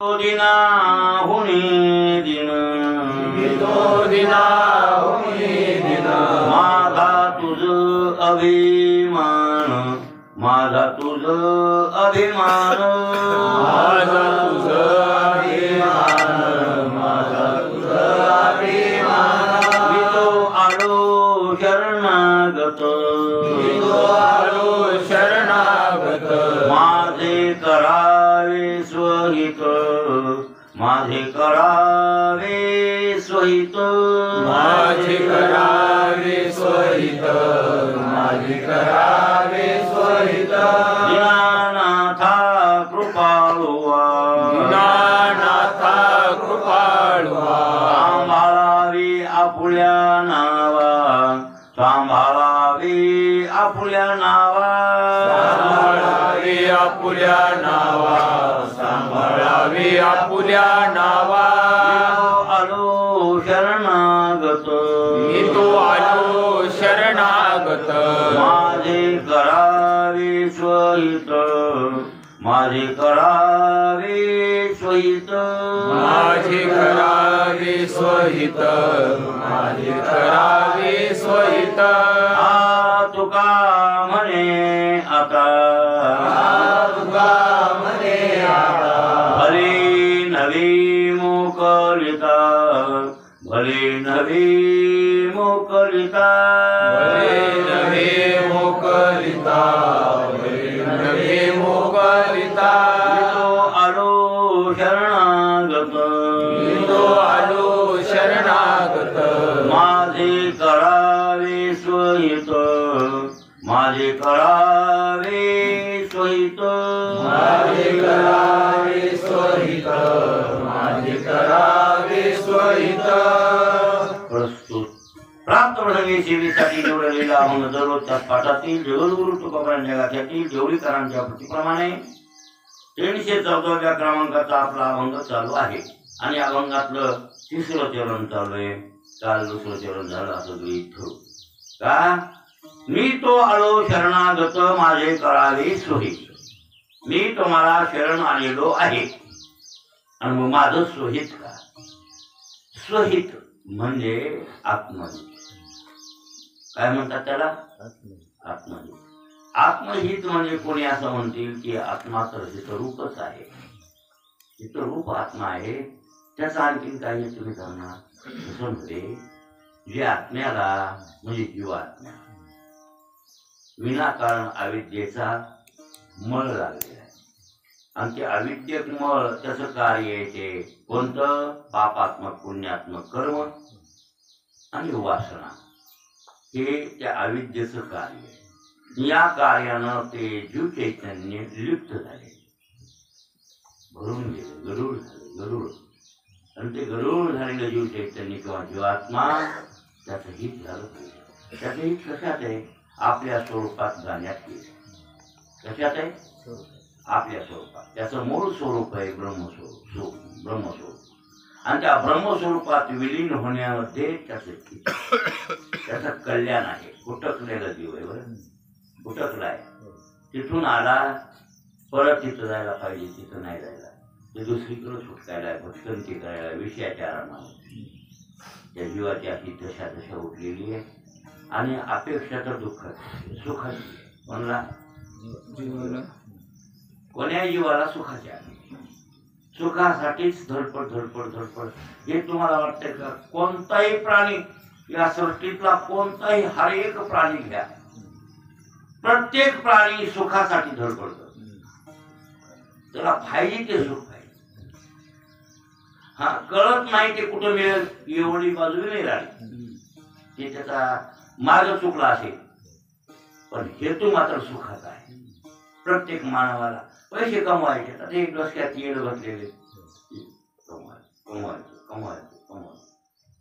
दिना हुनी दिन माझा तुझ अभिमान माझा तुझ अभिमान मी तो आलो शरणागत माझे करावे स्वहित माझे करावे स्वहित माझे करावे स्वहित माझे करावे स्वहित दीनानाथा कृपाळुवा दीनानाथा कृपाळुवा सांभाळावी आपुल्या नावा सांभाळावी आपुल्या नावा सांभाळावी आपुल्या नावा सांभाळावी आपुल्या नावा आलो शरणागत मी तो आलो शरणागत माझे करावे स्वहित माझे करावे स्वहित माझे करावे स्वहित माझे करावे स्वहित तुका म्हणे आता तुका म्हणे आता भले नवी मोकलिता भले नवी मोकलिता भले नवे मोकलिता भले नवे मोकलिता तो आलो शरणागत मी तो आलो शरणागत माझे करावे स्वहित माझे करावे स्वहित माझे करावे स्वहित माझे करावे स्वहित प्रस्तुत प्राप्त प्रसंगी सेवेसाठी निवडलेला अभंग दररोजच्या पाठातील जगद्गुरु तुकोबांच्या गाथ्यातील जेवढीकरांच्या प्रतिप्रमाणे 314व्या क्रमांकाचा आपला अभंग चालू आहे आणि अभंगातलं तिसरं चरण चालू आहे. काल दुसरं चरण झालं असं गृहीत ठेवू का. मी तो आलो शरणागत माझे करावे सोहित. मी तुम्हाला शरण आलेलो आहे आणि मग माझं सोहित का. स्वहित म्हणजे आत्महित. काय म्हणतात त्याला. आत्महित. आत्महित म्हणजे कोणी असं म्हणतील की आत्मा तर चित्ररूपच आहे. चित्ररूप आत्मा आहे त्याचा आणखीन काही तुम्ही करणार. तसं म्हणजे जे आत्म्याला म्हणजे जीवात्म्या विनाकारण अविद्येचा मळ लागलेला आहे आणि ते अविद्यक मळ त्याचं कार्य आहे ते कोणतं. पापात्मक पुण्यात्मक कर्म आणि वासना हे त्या अविद्येचं कार्य आहे. या कार्यानं ते जीव चैतन्य लिप्त झाले भरून गेले गरुड झाले गरुड. आणि ते गरुड झालेलं जीव चैतन्य किंवा जीवात्मा त्याचं हित झालं पाहिजे. त्याचं हित कशात आहे. आपल्या स्वरूपात जाण्यात येईल. कशात आहे. आपल्या स्वरूपात. त्याचं मूळ स्वरूप आहे ब्रह्मस्वरूप. ब्रह्मस्वरूप आणि त्या ब्रह्मस्वरूपात विलीन होण्यामध्ये त्याचं हित त्याचं कल्याण आहे. कुटकलेला जीव आहे बरं. कुटकलाय तिथून आला परत तिथं जायला पाहिजे तिथं नाही जायला. ते दुसरीकडे सुटकायला भटकंती करायला विषयाच्या आरामामध्ये त्या जीवाची अशी दशा दशा उठलेली आहे आणि अपेक्षा तर दुःखाची सुखाची. कोणाला कोण्या जीवाला सुखाची आहे. सुखासाठीच धडपड धडपड धडपड. हे तुम्हाला वाटतंय का. कोणताही प्राणी या सृष्टीतला कोणताही हर एक प्राणी घ्या प्रत्येक प्राणी सुखासाठी धडपडतो. त्याला पाहिजे ते सुख पाहिजे. हा कळत नाही ते कुठं मिळेल एवढी बाजू नाही राहिली. ते त्याचा मार्ग चुकला असेल पण हेतू मात्र सुखाचा आहे. प्रत्येक मानवाला पैसे कमवायचे. आता एक डोसक्यात येड घातलेले कमवायचं कमवायचं कमवायचं कमवायचं.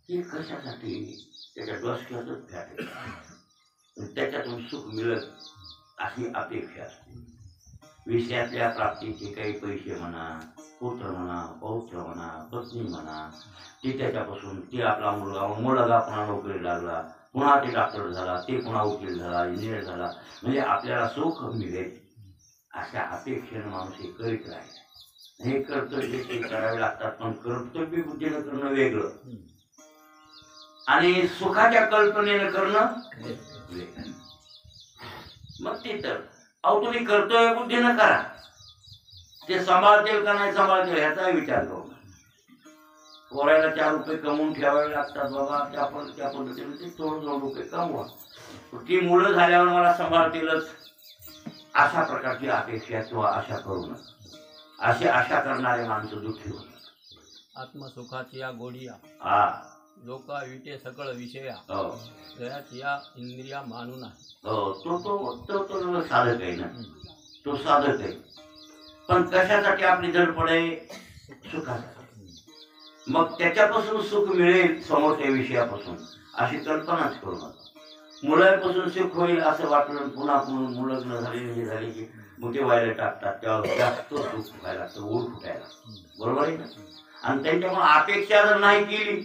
हे कशासाठी. त्याच्या डोसक्यातच फॅट त्याच्यातून सुख मिळत अशी अपेक्षा असते. विषयातल्या प्राप्तीचे काही पैसे म्हणा पुत्र म्हणा पौत्र म्हणा पत्नी म्हणा ती त्याच्यापासून ती आपला मुलगा पुन्हा नोकरी लागला पुन्हा ते डॉक्टर झाला ते पुन्हा वकील झाला इंजिनियर झाला म्हणजे आपल्याला सुख मिळेल अशा अपेक्षेने माणूस हे करीत राहिला. हे कर्तव्य ते करावे लागतात, पण कर्तव्य बुद्धीनं करणं वेगळं आणि सुखाच्या कल्पनेनं करणं वेगळं. मग ते तर अहो तुम्ही कर्तव्य बुद्धीनं करा, ते सांभाळतील का नाही सांभाळतील ह्याचा विचार करू. पोरायला 4 रुपये कमवून ठेवावे लागतात बाबा, त्या पद्धतीने ते थोडं 2 रुपये कमवा, ती मुलं झाल्यावर मला सांभाळतीलच अशा प्रकारची अपेक्षा किंवा आशा करू नका. अशी आशा करणारे माणसं दुःखी होतात. आत्मसुखाची या गोडिया हा लोका विटे सकळ विषया हो जयाची या इंद्रिया मानून आहे. हो तो तो तो तो साधक आहे ना, तो साधक आहे. पण कशासाठी आपली धडपड आहे? सुखासाठी. मग त्याच्यापासून सुख मिळेल समोरच्या विषयापासून अशी कल्पनाच करू नका. मुलापासून सुख होईल असं वाटलं, पुन्हा मुलं न झाली की मोठे व्हायला टाकतात, तेव्हा जास्त सुख व्हायला लागतं, ऊर फुटायला. बरोबर आहे ना? आणि त्यांच्याकडून अपेक्षा जर नाही केली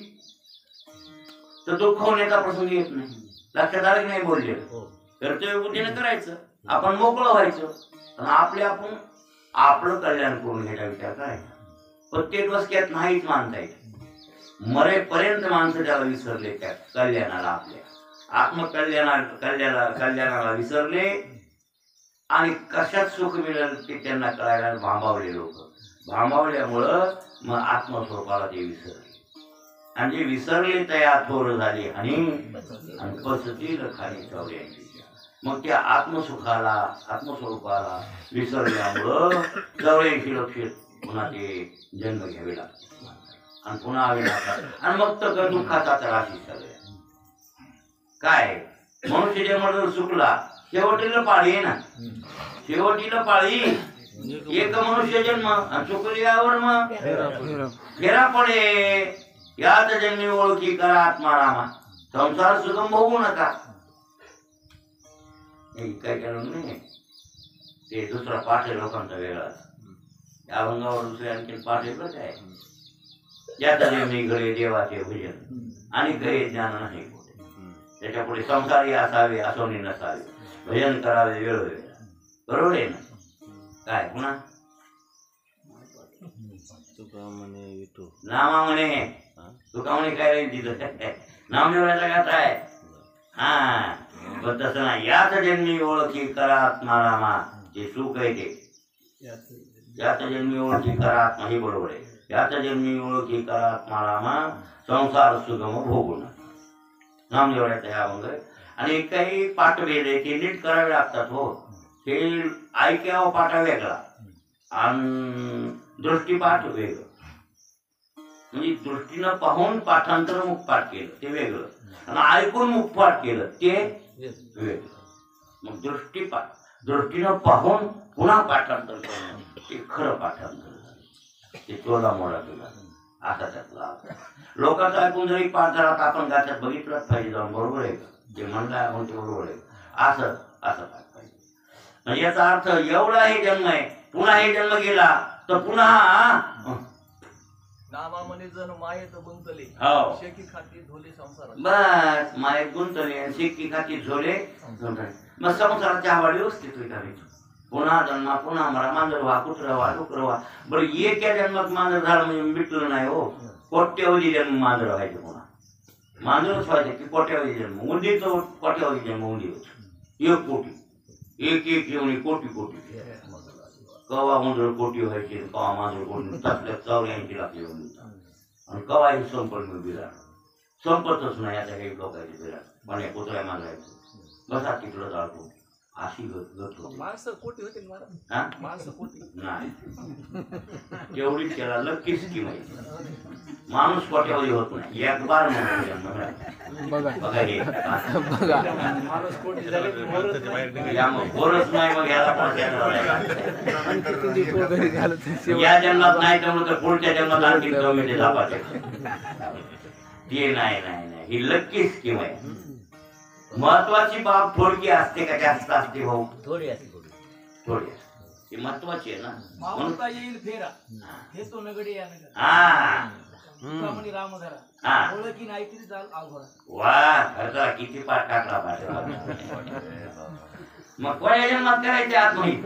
तर दुःख होण्याचा प्रसंग येत नाही. लक्षात आलं की नाही बोललेलं? कर्तव्य बुद्धीने करायचं, आपण मोकळं व्हायचं आणि आपण आपलं कल्याण करून घ्यायचा विचार करायचा. प्रत्येक वस्क्यात नाहीच मानता येत. मरेपर्यंत माणसं त्याला विसरले, त्या कल्याणाला, आपल्या कल्याणाला विसरले आणि कशात सुख मिळेल ते त्यांना कळायला भांबावले. लोक भांबावल्यामुळं मग आत्मस्वरूपाला ते विसरले आणि जे विसरले तया थोर झाले आणि पसतील खाली चौऱ्यांची. मग त्या आत्मस्वरूपाला विसरल्यामुळं 84 लक्ष पुन्हा ते जन्म घ्यावे लागतात आणि पुन्हा हवे लागतात आणि मग तर दुःखाचा त्रास सगळ्या. काय मनुष्य जन्म जर चुकला, शेवटीला पाळी आहे ना, शेवटीला पाळी एक मनुष्य जन्म आणि चुकल्यावर मग फेरा पडे. याच जन्मी ओळखी करा आत्मारामा, संसार सुगम होऊ नका. काय केलं नाही, ते दुसरा पाठ आहे लोकांचा वेगळा. या अभंगावर दुसरे आणखी पाठ आहे बरं काय, ज्याचा जन्मी घडे देवाचे भजन आणि घरे ज्ञान नाही कोठे. त्याच्या पुढे संसारी असावे असोनी नसावे, भजन करावे वेळोवेळी. बरोबर आहे ना? काय पुन्हा नामा म्हणे, तुका म्हणे काय राहील तिथं नाम देवाचा गाथा आहे. हा पण तसं नाही. याच जन्मी ओळखी करा आत्मारामा, जे सुख आहे ते याच जन्मी ओळखी करा आत्मा, हे बरोबर आहे. याच जन्मी ओळखी करा आत्मारामा, संसार सुगम भोगून. नामदेवाचा ह्या अभंग आहे. आणि काही पाठभेद आहे ते नीट करावे लागतात. हो, हे ऐक्यावर पाठा वेगळा आणि दृष्टीपाठ वेगळं. म्हणजे दृष्टीनं पाहून पाठांतर मुखपाठ केलं ते वेगळं आणि ऐकून मुखपाठ केलं ते वेगळं. मग दृष्टीनं पाहून पुन्हा पाठांतर करणं ते खरं पाठांतर झालं, ते चोला मोडा तुला असा त्यातला. लोकांचं ऐकून जरी पाठ झाला तर आपण गाच्यात बघितलंच पाहिजे जाऊन. बरोबर आहे का? जे म्हणलं म्हणते बरोबर आहे, असं पाठ पाहिजे. म्हणजे याचा अर्थ एवढा हे जन्म आहे, पुन्हा हे जन्म गेला तर पुन्हा नामामने जण मायेत गुंतले, हो शेकी खाती झोले संसार. बस मायेत गुंतले, शेकी खाती झोले. मग संसाराच्या हवा व्यवस्थित करायचं. पुन्हा जन्मा, पुन्हा मरा, मांजर व्हा, कुत्र व्हा, डुकर व्हा. बरं एका जन्मात मांजर झालं म्हणजे मिटलं नाही. हो, कोट्यवधी जन्म मांजर व्हायचं. पुन्हा मांजरच व्हायचं की कोट्यवधी जन्म. उंदीचं कोट्यवधी जन्म उंदी होत. 1 कोटी, एक येऊन कोटी कोटी. कवा मांजर कोटी व्हायचे, कवा मांजर कोटी, तसल्या 84 लाख येऊन आणि कवा हे संपलं बिराड. संपतच नाही आता काही लोकांचे बिराड. पण या कुत्र्या मांजरायचं बसा तिकडं जातो अशी गत होती. माणसं कोटी होते महाराज. हा माणसं कोटी नाही, तेवढीच केला लक्कीच की माहिती. माणूस कोट्यावधी होत नाही. एक बार बघा हे माणूस कोटी झाले या मग बोरच नाही. मग ह्याला पण या जन्मात नाही जमलं तर पुढच्या जन्मात आणखी कमी झापाचे ते नाही. ही लक्कीच स्कीम आहे. महत्वाची बाब थोडकी असते का जास्त असते? भाऊ थोडी असते, थोडी असते. ही महत्वाची आहे ना. मावळता येईल फेरा, हे तो नगडी या नगर. हा तुकामणी रामधरा, हा ओळखी नाही तरी जाल अवघडा. वा खरं किती पाठ टाकला पाठ. मग कोण्या जन्मात करायचे आत्महित?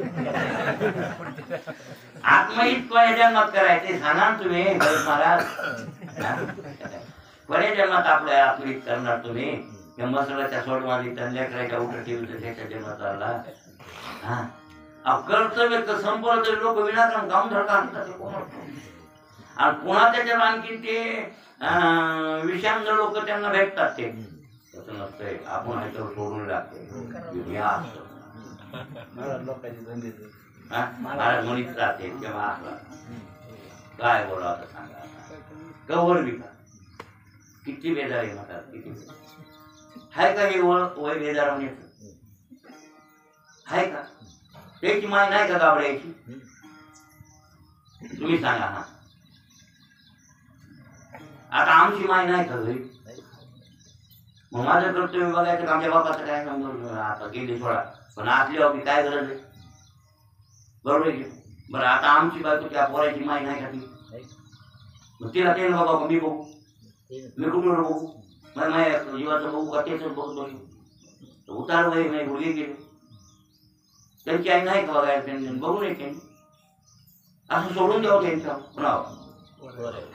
आत्महित कोण्या जन्मात करायचे सांगा ना तुम्ही गणेश महाराज. कोण्या जन्मात आपलं आत्महित करणार तुम्ही? त्या मसळाच्या सोडवाली त्या लेकराच्या उठं ठेवलं त्याच्या जन्मात आला. हा कर्तव्य संपवलं तरी लोक विनाकारण काम धडका आणतात. आणि पुन्हा त्याच्यात आणखी ते विषांत लोक त्यांना भेटतात. ते तसं नसतंय. आपण ह्याच्यावर सोडून लागते महाराज म्हणीत राहते तेव्हा काय बोला आता सांगा. कवर बिका किती बेदारी म्हणतात. किती हाय का हे वय बेदार होण्याचं? हाय का? त्याची माय नाही का गाबड्याची? तुम्ही सांगा. हा आता आमची माय नाही का घरी? मग माझं कर्तव्य बघायचं आमच्या बापाचं काय नंबर आता गेली सोडा. पण आपली बाबी काय गरज आहे? बरोबर आहे. बरं आता आमची बायको त्या पोराची माय नाही का ती? मग तिला ते बघा मी बघू? मी कुठं बघू? मग माझ्या जीवाचं बघू का तेच बघतो? उतार वय नाही गुडघे गेले. त्यांची आई नाही का बघायला? त्यांनी बघू नये त्यांनी असं सोडून द्यावं त्यांच्या पुन्हा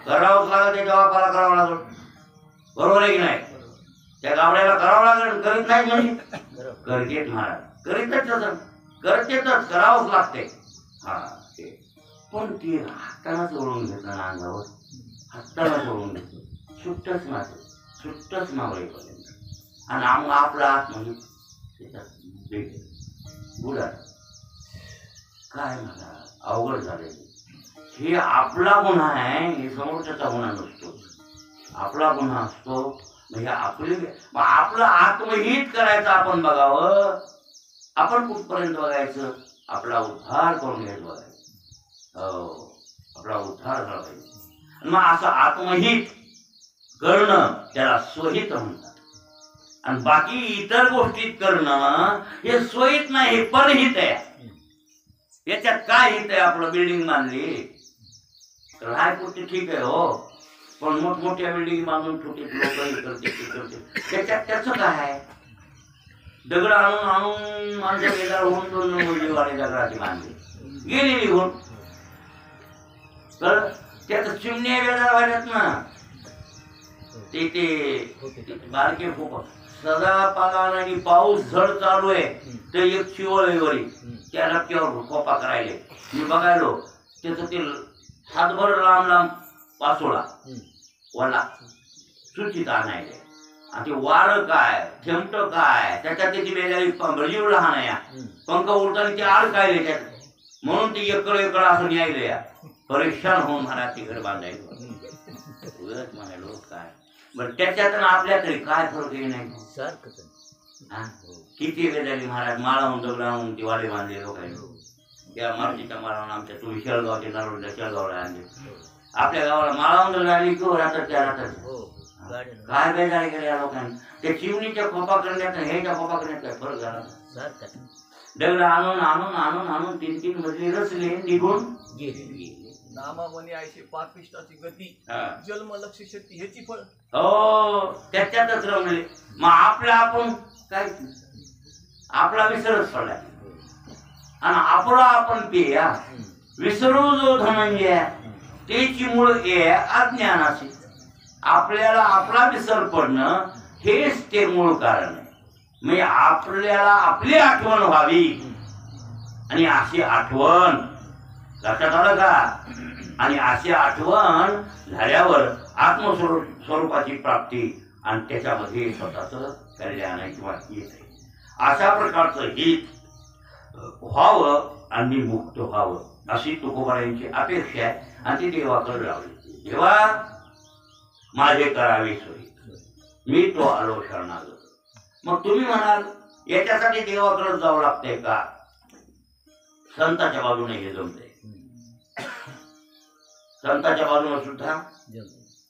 करावंच लागत. त्याच्या बापाला करावं लागल. बरोबर आहे की नाही? त्या गावड्याला करावं लागेल. करीत नाही म्हणजे करतेच महाराज. करतेच करावंच लागते. हा ते पण ती हाताला सोडून घेतं ना अंगावर. हाताला सोडून घेतो. सुट्टच मात्र सुट्टच मावळेपर्यंत. आणि आपला हात म्हणजे त्याच्यात बुडा काय म्हणा अवघड झाले. हे आपला गुन्हा आहे. हे समोरच्याचा गुन्हा नसतो. आपला गुन्हा असतो. म्हणजे आपलं आत्महित करायचं आपण बघावं. आपण कुठपर्यंत बघायचं? आपला उद्धार करून घ्यायचं बघायचं. आपला उद्धार झाला पाहिजे. मग असं आत्महित करणं त्याला स्वहित म्हणतात. आणि बाकी इतर गोष्टीत करणं हे स्वहित नाही, हे परहित आहे. याच्यात काय हित आहे? आपलं बिल्डिंग बांधली तर रायपूरची ठीक आहे हो. पण मोठमोठ्या बिल्डिंग बांधून छोटे लोक करते त्याच्यात त्याचं काय आहे? दगड आणून माणसं बेजार होऊन 2 मुलीवाले दगडाची बांधली गेली निघून. तर त्याच चिमण्या बेजार व्हायल्यात ना. ते बारके खूप सदा पाला आणि पाऊस झड चालू आहे तर एक शिवळीवरी त्या रस्त्यावर खोपा करायले. मी बघायलो त्याचं ते हातभर लांब पासोळा वला सुचित आणायले. आणि ते वारं काय थेंबट काय त्याच्यात त्याची बेजारी भजीव लहान आहे. पंख उडताना ते आड कायले त्यात. म्हणून ते एकड असं न्यायले या परेशान होऊन महाराज ते घर बांधायचं म्हणायलो काय. बरं त्याच्यात आपल्या तरी काय फरक आहे? नाही किती बेजारी महाराज माळाहून दगडाहून ती वाले बांधले लोकांनी. त्या मारुतीच्या माळाहून आमच्या तुम्ही शेळगावचे नारोडच्या शेळगावला आणले. आपल्या गावाला माळाहून दगड आली किंवा राहतात त्या राहतात. काय बेजारी केल्या लोकांनी. त्या चिमणीच्या खोपा करण्यात ह्याच्या खोपा करण्यात काय फरक झाला? दगड आणून आणून आणून आणून 3-3 मजले रचले निघून गेले. नामामनी आयशे पापिष्टाची गती जन्म लक्ष शक्ती ह्याची फळ. हो त्याच्यातच रमले. मग आपलं आपण काय आपला विसरच पडलाय. आणि आपला आपण ते विसरू जो धनंजय त्याची मूळ अज्ञानाची. आपल्याला आपला विसर पडणं हेच ते मूळ कारण आहे. म्हणजे आपल्याला आपली आठवण व्हावी. आणि अशी आठवण लक्षात आलं का? आणि अशी आठवण झाल्यावर आत्मस्वरूपाची प्राप्ती आणि त्याच्यामध्ये स्वतःच कल्याण किंवा हित आहे. अशा प्रकारचं हित व्हावं आणि मुक्त व्हावं अशी तुकोबारायांची अपेक्षा आहे. आणि ती देवाकडे लावली. देवा माझे करावे सोयी मी तो आलो शरणागत. मग तुम्ही म्हणाल याच्यासाठी देवाकडे जावं लागतंय का? संताच्या बाजूने हे जमते. संताच्या बाजूने सुद्धा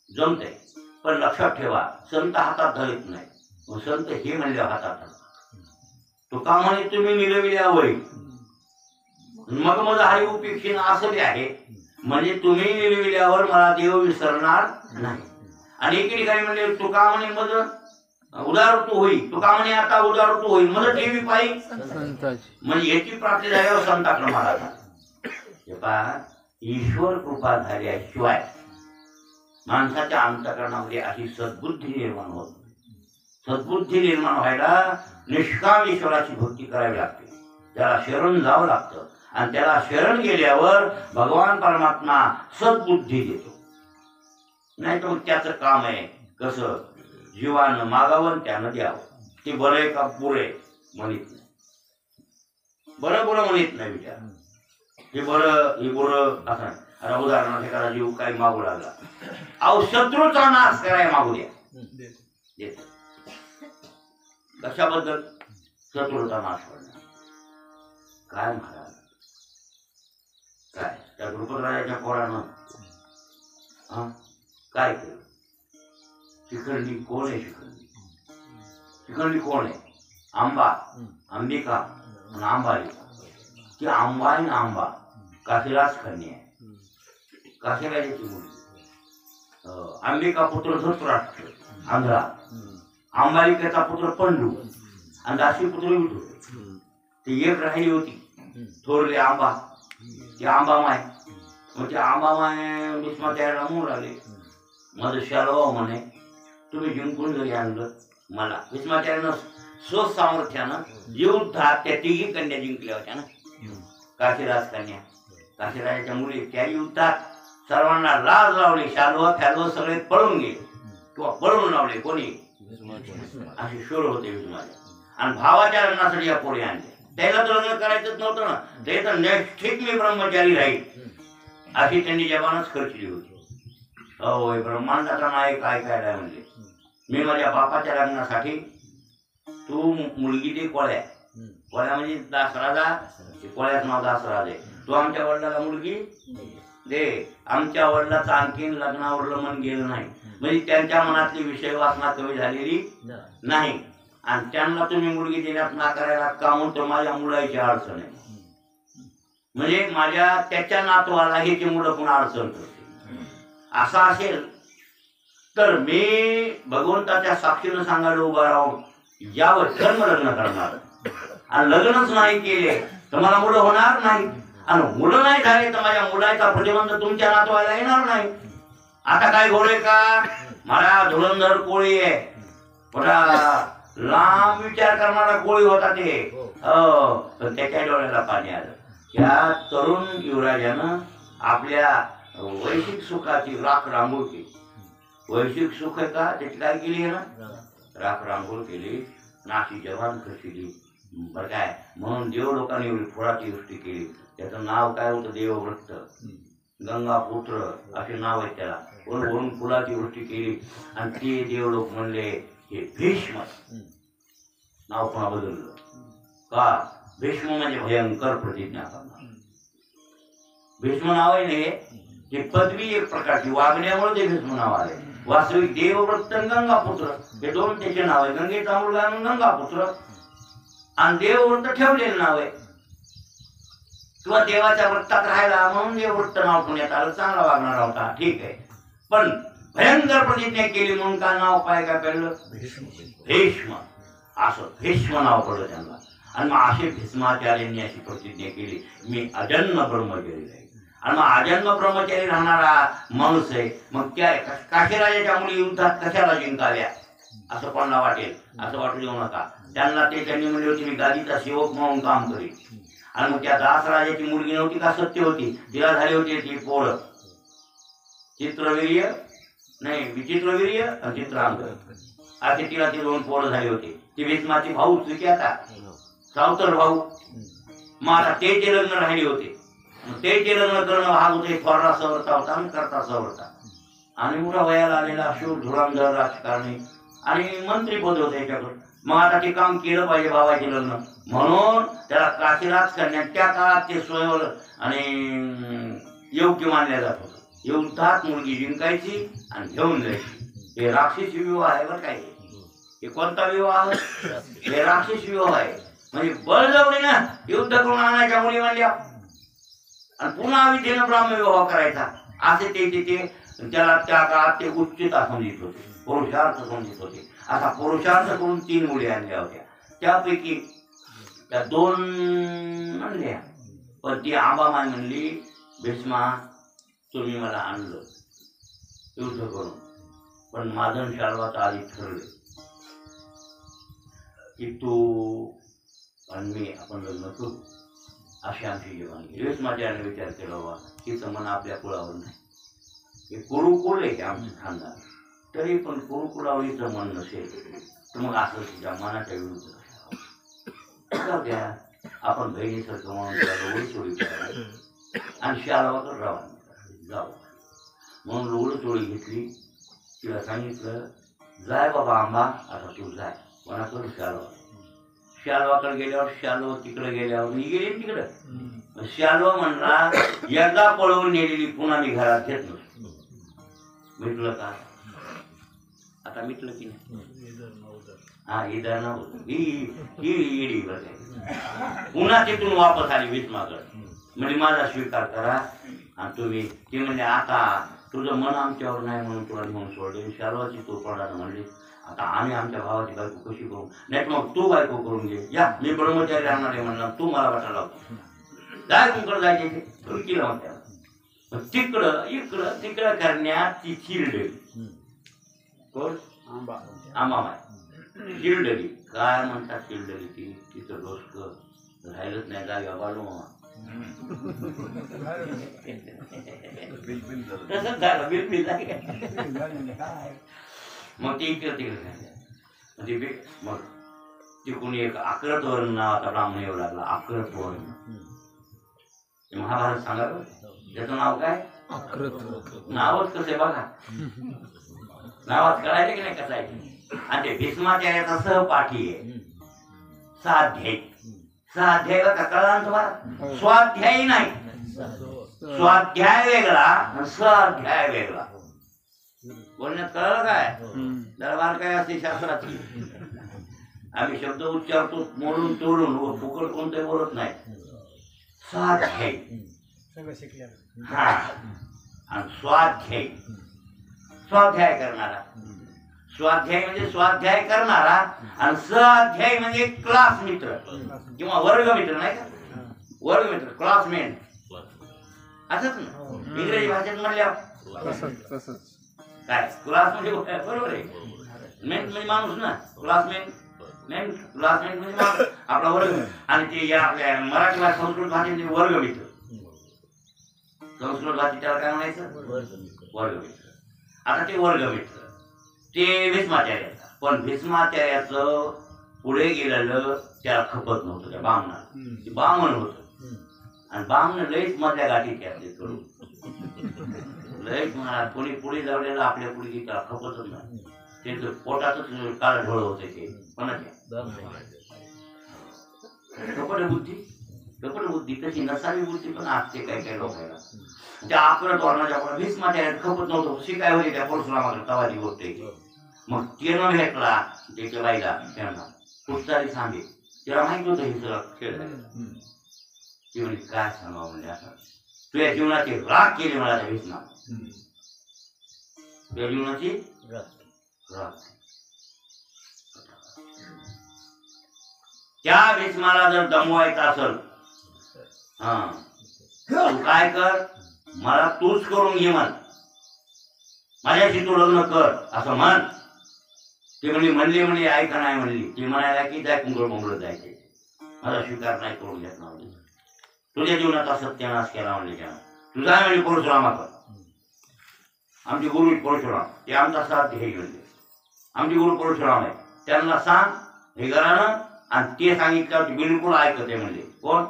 जमते. पण लक्षात ठेवा संत हातात धरत नाही. मग संत हे म्हणले हातात तो का म्हणे तुम्ही निरविल्या वय मग माझं हरी उपेक्षण असं बी आहे. म्हणजे तुम्ही निरविल्यावर मला देव विसरणार नाही. आणि एके ठिकाणी म्हणजे तुका म्हणे मग उदार ऋतू होईल. तुका म्हणे आता उदार ऋतू होईल मला ठेवी पाहिजे संताची म्हणजे याची प्राप्ती झाल्यावर संताकडे महाराज हे पहा ईश्वर कृपा झाल्याशिवाय माणसाच्या अंतःकरणामध्ये अशी सद्बुद्धी निर्माण होत नाही. सद्बुद्धी निर्माण व्हायला निष्काम ईश्वराची भक्ती करावी लागते. त्याला शरण जावं लागतं आणि त्याला शरण गेल्यावर भगवान परमात्मा सद्बुद्धी देतो. नाही तर त्याचं काम आहे कसं जीवानं मागावं त्यानं द्यावं. ते बरं आहे का पुरे म्हणत नाही. बरं बरं म्हणत नाही विचार. हे बरं हे बरं असं नाही. आता उदाहरणार्थ एखादा जीव काही मागू लागला अहो शत्रूचा नाश करायला मागू द्या देतो. कशाबद्दल शत्रूचा नाश करणार काय महाराज काय त्या द्रुपदराजाच्या पोरानं काय केलं. शिखंडी कोण आहे. शिखंडी कोण आहे आंबा अंबिका आणि अंबालिका. ती आंबा आहे ना आंबा काशीराज कन्या आहे. काशीराजाची मुलगी. अंबिका पुत्र धृतराष्ट्र आंध्रा. अंबालिकेचा पुत्र पंडू आणि दासी पुत्र विठू. ती एक राहिली होती थोरली आंबा. ती आंबामाय. मग ती आंबामाय भीष्माचार्याला मूळ आले माझं शालवा म्हणे तुम्ही जिंकून जरी आणलं मला. भीष्माचार्यानं स्वसामर्थ्यानं युद्धात त्या तिघी कन्या जिंकल्या होत्या ना. काशीराज कन्या काशीराजाच्या मुली त्या युद्धात सर्वांना लाज लावली. शालवा फॅलवा सगळे पळून गेले किंवा पळून लावले कोणी असे शोर होते भीष्माचे. आणि भावाच्या लग्नासाठी या पोरी आणले. त्याला तर लग्न करायचंच नव्हतं ना. ते तर ठीक मी ब्रह्मचारी राहील अशी त्यांनी जबानच खर्चली होती. होय ब्रह्मांडाचा नायक काय काय म्हणले मी माझ्या बापाच्या लग्नासाठी तू मुलगी दे कोळ्या. कोळ्या म्हणजे दासराजा. कोळ्याचं नाव दासराज आहे. तू आमच्या वडिलाला मुलगी दे. आमच्या वडिलाचं आणखीन लग्नावरलं मन गेलं नाही म्हणजे त्यांच्या मनातली विषय वासना कमी झालेली नाही. आणि त्यांना तुम्ही मुलगी देण्यात नाकारायला का म्हणतो माझ्या मुलाची अडचण आहे. म्हणजे माझ्या त्याच्या नातवाला हे ते मुलं पुन्हा अडचण करते. असं असेल तर मी भगवंताच्या साक्षीनं सांगायला उभा राहून यावर जन्म लग्न करणार. आणि लग्नच नाही केले तर मला मुलं होणार नाही. आणि मुलं नाही झाले तर माझ्या मुलाचा प्रतिबंध तुमच्या नातवाला येणार नाही. आता काय घोडे का मला धुरंधर कोळी आहे. मोठा लांब विचार करणारा कोळी होता ते. पण त्याच्या डोळ्याला पाणी आलं. या तरुण युवराजानं आपल्या वैश्विक सुखाची राख रांगोळ केली. वैश्विक सुख आहे का त्याची काय केली आहे ना राख रांगोळ केली. नाशी जवान खर्चिली बरं काय म्हणून देव लोकांनी एवढी फुलाची गोष्टी केली. त्याचं नाव काय होतं देवव्रत गंगापुत्र असे नाव आहे त्याला. वरून फुलाची गोष्टी केली आणि ते देव लोक म्हणले हे भीष्म नाव पुन्हा बदललं का. भीष्म म्हणजे भयंकर प्रतिज्ञा करणार. भीष्म नाव आहे ना हे पदवी एक प्रकारची वागण्यामुळे ते भीष्म नाव आले. वास्तविक देवव्रत गंगापुत्र हे दोन त्याचे नाव आहे. गंगेचा मुलगा गंगापुत्र आणि देवव्रत ठेवलेलं नाव आहे किंवा देवाच्या व्रतात राहायला म्हणून देवव्रत नाव पुण्यात आलं. चांगला वागणारा होता ठीक आहे. पण भयंकर प्रतिज्ञा केली म्हणून काय नाव काय काय पडलं भीष्म. असं भीष्म नाव पडलं त्यांना. आणि मग असे भीष्माचार्यांनी अशी प्रतिज्ञा केली मी अजन्म ब्रह्मचारी राहील. आणि मग अजन्म ब्रह्मचारी राहणारा माणूस आहे. मग त्या काशीराजाच्या मुली युद्धात कशाला जिंकाव्या असं कोणाला वाटेल. असं वाटू देऊ नका. त्यांना ते त्यांनी म्हणले होते मी गादीचा सेवक म्हणून काम करीन. आणि मग त्या दासराजाची मुलगी नव्हती का सत्य होती. तिला झाली होती ती पोर चित्रवीर्य नाही विचित्रवीर्य आणि चित्रांग असे तिला ती दोन पोरं झाली होती. ती भीष्माची भाऊ चुकी आता सावतर भाऊ. मग आता ते लग्न राहिले होते. ते लग्न करणं भाग होते. थोरला सवरता होता आणि करता सवरता आणि मोठा वयाला आलेला अशोक धुरांधर राजकारणी आणि मंत्रीपद होते याच्याकडे. मग आता ते काम केलं पाहिजे भावाचे लग्न म्हणून त्याला काशीराज करण्यात त्या काळात ते स्वयंवर आणि योग्य मानल्या जात होतं. युद्धात मुलगी जिंकायची आणि घेऊन जायची. हे राक्षसी विवाह आहे बरं काय. हे कोणता विवाह हे राक्षसी विवाह आहे. म्हणजे बळजबरीने युद्ध करून आणायच्या मुली म्हणल्या आणि पुन्हा विधीनं ब्राह्मविवाह करायचा असे ते त्याला त्या काळात ते उच्चिता समजित होते. पुरुषार्थ समजत होते. असा पुरुषार्थ करून 3 मुली आणल्या होत्या. त्यापैकी त्या 2 आणल्या, पण ती आंबामाई म्हणली, भीष्मा तुम्ही मला आणलं युद्ध करून, पण माझं शाल्वाचं आधी ठरलं की तू आणि मी आपण लग्न करू, अशी आमची जीवनगी. भीष्माच्या विचार केला, बाबा तिचं मन आपल्या कुळावर नाही, हे कुरुकुल आहे आमचं खानदान, तरी पण कुरुकुलावरीचं मन नसेल तर मग असं तिच्या मनाच्या विरुद्ध जाऊ द्या, आपण बहिणीसारखं म्हणून त्याला लोगडी चोळी करायला आणि शालवाकडे रवाना जाऊ म्हणून लोगडी चोळी घेतली. तिला सांगितलं, जाय बाबा आंबा, आता तू जाय कोणाकडे शालवाकडे गेल्यावर शालव तिकडे गेल्यावर मी गेली तिकडं. शालव म्हणला, एकदा पळवून नेलेली पुन्हा मी घरात घेत नसतो. मिटलं का? आता मिटलं की नाही? हा, इधर नव्हतं ही येडी पुन्हा तिथून वापस आली भीष्माकडे. म्हणजे माझा स्वीकार करा आणि तुम्ही. ते म्हणजे आता तुझं मन आमच्यावर नाही म्हणून तुला घेऊन सोडले. शालवाची तो पडानं म्हणली, आता आम्ही आमच्या भावाची बायको कशी करू? नाही मग तू बायको करून घे. या मी ब्रह्मचारी राहणार आहे म्हणला, तू मला वाटायला लावतो, जाय तुमकडे जायचे ते केलं म्हणत्या. तिकडं इकडं तिकडं करण्यात ती चिरडली. कोण? आंबामाई चिरडली. काय म्हणतात चिरडली? ती तिथं डोसक राहिलंच नाही जागा बाजू मामा. तसंच झालं, बिलबिल काय. मग ते इकडं तिकडे मग तिकडून एक आक्रत वर्ण नावाचा ब्राह्मण येऊ लागला. आक्रत वर्ण महाभारत सांगा, त्याचं नाव काय? नावच कसं आहे बघा, नावात कळायचं की नाही कसं आहे. आणि ते भीष्माचार्याचा सहपाठी आहे. 6 अध्याय. 6 अध्याय का कळला ना तुम्हाला? स्वाध्यायी नाही, स्वाध्याय वेगळा आणि 6 अध्याय वेगळा. बोलण्यात कळलं काय? दरबार काय असते शास्त्राची. आम्ही शब्द उच्चारतो मोडून तोडून, व फुकट कोणते बोलत नाही. 6 अध्याय. हा, आणि स्वाध्याय, स्वाध्याय करणारा. स्वाध्याय म्हणजे स्वाध्याय करणारा आणि स्वाध्याय म्हणजे क्लास मित्र किंवा वर्ग मित्र, नाही का? वर्ग मित्र, क्लासमेट असंच ना इंग्रजी भाषेत म्हणल्यावर. काय क्लास म्हणजे बरोबर आहे. मेन म्हणजे माणूस ना, क्लासमेट. मेन क्लासमेट म्हणजे माणूस, आपला वर्ग. आणि ते या आपल्या मराठी भाषा संस्कृत भाषेमध्ये वर्ग मित्र. संस्कृत भाषेत त्याला काय म्हणायचं? वर्ग मित्र. आता ते वर्ग मित्र ते भीष्माचार्याचा, पण भीष्माचार्याचं पुढे गेलेलं त्याला खपत नव्हतं त्या बामणाला. ते बामण होत आणि बामण लईच मधल्या गाठी त्यातले करून लईच म्हणा. कोणी पुढे जावलेलं आपल्या पुढे त्याला खपतच नाही. ते पोटातच काळ ढोळ होते ते कोणाच्या कपड बुद्धी तशी नसावी बुद्धी पण असते काही काही लोकांना. त्या आक्रत वर्णाच्या भीष्माचार्यात खपत नव्हतं. शिकाय होते त्या परशुरामाकडे तवाची गोष्ट आहे. मग तेनं भेटला त्याच्या बाईला, त्यांना कुठचारी सांगे. त्याला माहित होतं हे सगळं खेळ झाला. ती म्हणजे काय सांगावं म्हणजे असं तुझ्या जीवनाची राग केली मला त्या भीष्मा. तुझ्या जीवनाची राग. त्या भीष्माला जर दमवायचं असेल, हा तू काय कर, मला तूच करून घे म्हण, माझ्याशी तू लग्न कर असं म्हण. ते म्हणली ऐका नाही म्हणली. ती म्हणायला की जाय कुंगळ जायचे, माझा स्वीकार नाही करून घेत ना. तुझ्या जीवनाचा सत्यानाश केला म्हणले. त्यानं तुझा म्हणजे परशुरामाकर. आमचे गुरु परशुराम, ते आमचा साथ हे म्हणजे आमचे गुरु परशुराम आहे. त्यांना सांग हे घरानं, आणि ते सांगितलं बिलकुल ऐकते म्हणले. कोण?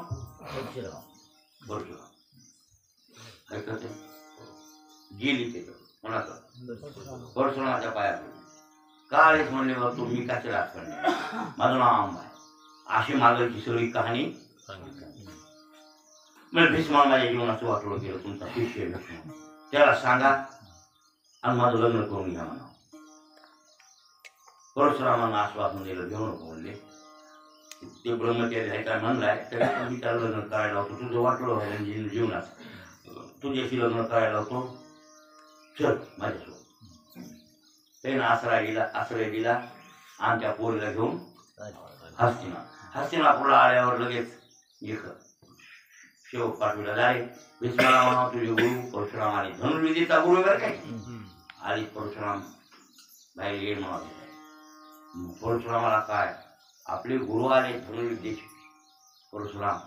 परशुराम ऐकते. गेली ते कोणाचं? परशुरामाच्या पायात. काळेच म्हणले, बघ तू मी कसे राज करणार, माझं नाव आंबा आहे. अशी मागची सगळी कहाणी सांगितली. म्हणजे भीष्मा माझ्या जीवनाचं वाटोळं केलं. तुमचा शिष्य भीष्मा, त्याला सांगा आणि माझं लग्न करून घ्या म्हणा. परशुरामांना आश्वासन दिलं, घेऊ नको म्हणले. ते ब्रह्मचारी आहे काय म्हणलाय तरी मी त्याला लग्न करायला लावतो. तुझं वाटोळं व्हायला जीवनात, तुझ्याशी लग्न करायला लावतो, चल माझ्यासोबत. त्याने आश्रय दिला आणि त्या पोरीला घेऊन हस्तिनापूरला आल्यावर लगेच इकडं शेव पाठवला जाय भीष्माला म्हणा तुझे गुरु परशुराम आणि धनुर्विद्येचा गुरु वगैरे काय आली परशुराम बाहेर येईल म्हणा परशुरामाला काय आपले गुरु आले धनुर्विद्येचे परशुराम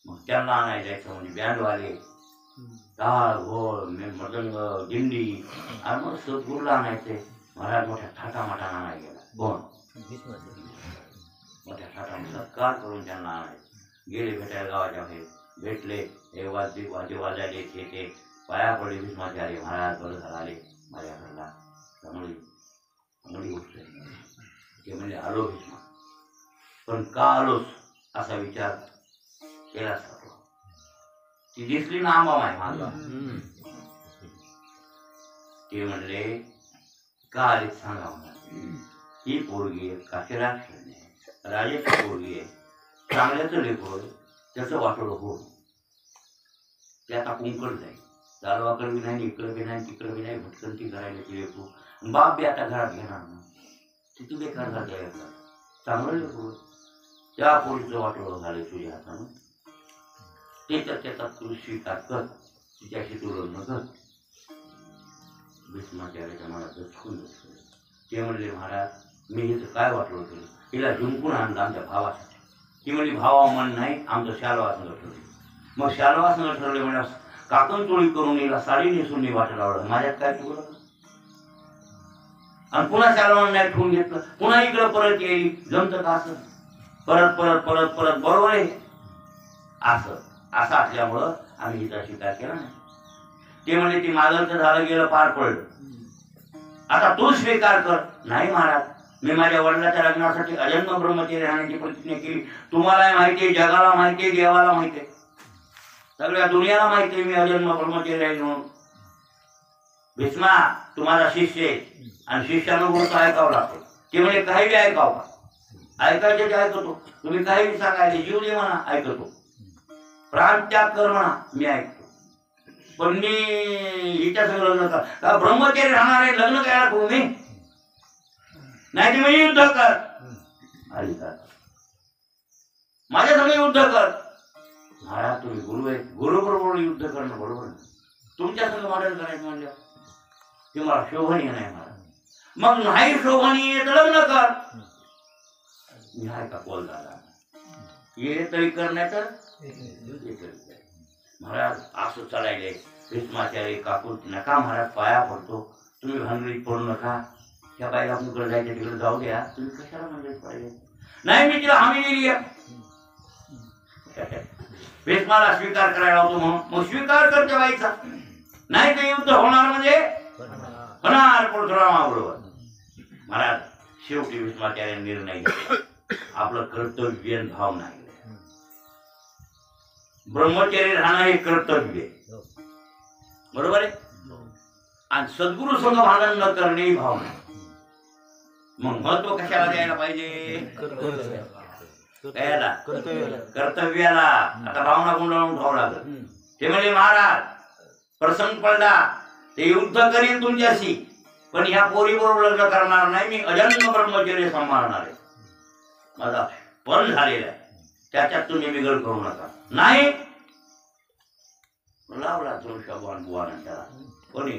मग त्यांना आणायला जायचं म्हणजे बँडवाले टाळ घोळ मृदंग दिंडी आणि मग सद्गुरूला आणायचे महाराज मोठ्या थाटामाटानं आणायला गेला कोण मोठ्या थाटाने सत्कार करून त्यांना आणायचे गेले भेटायला गावाच्या बाहेर भेटले हे वाद्य वाजायले ते पाया पडले भीष्माचार्य महाराज बरं झाला आले माझ्या घरला चांगली गोष्ट ते म्हणजे आलो भीष्मा पण का आलोस असा विचार केलाच जातो ती दिसली ना आंबा माय माझा ते म्हणले का आले सांगा म्हणा ही पोरगी आहे काशीराष्ट्र राजाची पोरगी आहे चांगल्याचं लेखोय त्याचं वाटोळ हो ते आता कुंकड जाईल चालवाकडे बी नाही इकडं बी नाही तिकडं बी नाही भटकंती करायला ती लेखो बाप बी आता घरात घेणार ना तिथे बेकार झालं चांगलं लेखो त्या पोरीचं वाटोळ झालं तुझ्या हातानं त्याचा तू स्वीकार कर तिच्याशी तू लग्न कर भीष्माचार्याच्या मनात दचकून ते म्हणले महाराज मी हिचं काय वाटलं होतं हिला झुंकून आणलं आमच्या भावासाठी ती म्हणली भावा मन नाही आमचं शालवासनं ठरले मग शालवासनं ठरले म्हणजे काकण चोळी करून हिला साडी नेसून मी वाटलं आवडलं माझ्यात काय चुकलं आणि पुन्हा शालवान नाही ठेवून घेतलं पुन्हा इकडं परत येईल जमतं का असं परत परत परत परत बरोबर आहे असं असल्यामुळं आम्ही हिचा स्वीकार केला नाही ते म्हणजे ती मागलचं झालं गेलं पार पडलं आता तू स्वीकार कर नाही महाराज मी माझ्या वडिलाच्या लग्नासाठी अजन्म ब्रह्मचर्य राहण्याची प्रतिज्ञा केली तुम्हाला माहिती आहे जगाला माहिती आहे देवाला माहिती आहे सगळ्या दुनियाला माहिती आहे मी अजन्म ब्रह्मचर्य आहे म्हणून भीष्मा तुम्हाला शिष्य आहे आणि शिष्यानं गुरुचं ऐकावं लागतं ते म्हणजे काही बी ऐकावं का ऐकायचे ते ऐकतो तुम्ही काही बी सांगायचे जीव दे म्हणा ऐकतो प्राण त्याग कर म्हणा मी ऐकतो पण मी हिच्या सगळं लग्न का ब्रह्मचर्य राहणार आहे लग्न करायला करू मी नाही ते म्हणजे युद्ध कर माझ्या सगळे युद्ध कर महाराज तुम्ही गुरु आहे गुरु बरोबर युद्ध करणं बरोबर नाही तुमच्या सगळं मॉडेल करायचं म्हणलं ते मला शोभनीय नाही महाराज मग नाही शोभनीय तर लग्न कर मी आहे का बोल दादा ये तरी करण्यात महाराज असं चालायले भीष्माचार्य काकून नका महाराज पाया पडतो तुम्ही भानगडीत पडू नका त्या बाईला आपल्याकडे जायचं तिकडे जाऊ द्या तुम्ही कशाला भानगडीत पाहिजे नाही मी तिला हमी दिली भीष्माला स्वीकार करायला होतो म्हणून मग स्वीकार करते बाईचा नाही ते युद्ध होणार म्हणजे होणार परशुरामाबरोबर महाराज शेवटी भीष्माचार्य निर्णय घेतला आपलं कर्तव्य भाव नाही ब्रह्मचर्य राहणं हे कर्तव्य बरोबर आहे आणि सद्गुरु संग भांडण न करणे भाव नाही मग महत्व कशाला द्यायला पाहिजे कर्तव्याला आता भावना गुंडाळून ठेवावं लागत ते म्हणजे महाराज प्रसंग पडला ते युद्ध करीन तुमच्याशी पण ह्या पोरी बरोबर लग्न करणार नाही मी अजन्म ब्रह्मचर्य सांभाळणार आहे माझा पण झालेला आहे त्याच्यात तुम्ही बिघड करू नका नाही लावला तुळशाबान बुवानं त्याला कोणी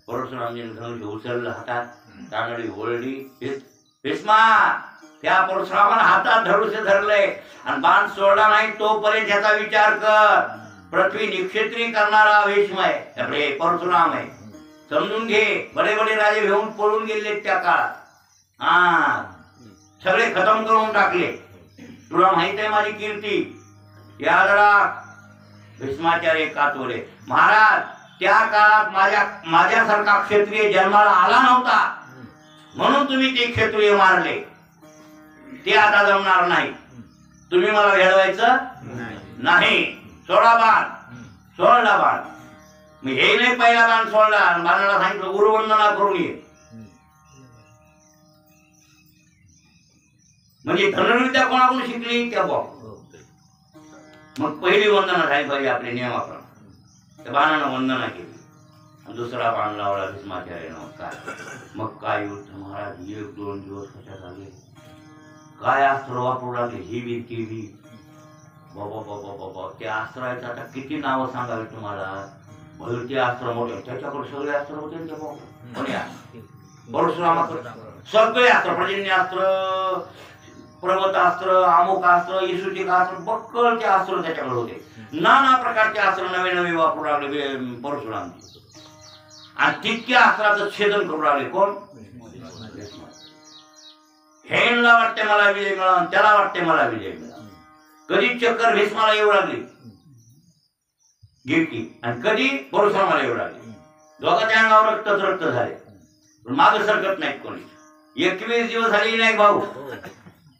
परशुरामजीने धनुष्य उचललं हातात तांदळी ओळली भीष्मा त्या परशुरामानं हातात धनुष्य धरलंय आणि बाण सोडला नाही तोपर्यंत त्याचा विचार कर पृथ्वी निक्षेत्री करणारा भीष्म आहे आपले परशुराम आहे समजून घे बडे बडे राजे घेऊन पळून गेले त्या काळात हा सगळे खतम करून टाकले तुला माहित आहे माझी कीर्ती याद राख भीष्माचार्य कातोरे महाराज त्या काळात माझ्यासारखा क्षत्रिय जन्माला आला नव्हता म्हणून तुम्ही ते क्षत्रिय मारले ते आता जमणार नाही तुम्ही मला भेडवायचं नाही सोडा बाण सोडला बाण मी हे नाही पहिला बाण सोडला आणि बाणाला सांगितलं गुरुवंदना करून ये म्हणजे धनुर्विद्या कोणाकडून शिकली त्या बाप मग पहिली वंदना झाली पाहिजे आपल्या नियमाप्रमाणे त्या बाणानं वंदना केली दुसरा बाण लावला भीष्माचार्यानं. मग काय युद्ध महाराज 1-2 दिवस कशा झाले, काय अस्त्र वापरू लागले, ही बी ती बी. बाबा बाबा बाबा, ते अस्त्राचं आता किती नावं सांगावी तुम्हाला. भलती अस्त्र मोठे, त्याच्याकडे सगळे अस्त्र होते ना कोण्या परशुरामाकडे सगळे अस्त्र, पर्जन्यास्त्र, पर्वतास्त्र, अमुकास्त्र, इसुचिकास्त्र, बक्कळ ते अस्त्र त्याच्याकडे होते. नाना प्रकारचे अस्त्र नवे नवे वापरू लागले परशुराम. आणि तितक्या अस्त्राचं छेदन करू लागले कोण, हेला वाटते मला विजय मिळाला, त्याला वाटते मला विजय मिळाला. कधी चक्कर भीष्माला येऊ लागली गिरकी, आणि कधी परशुरामाला येऊ लागली. दोघांच्या अंगावर रक्तच रक्त झाले, पण मागे सरकत नाहीत कोणी. 21 दिवस झाले नाही भाऊ.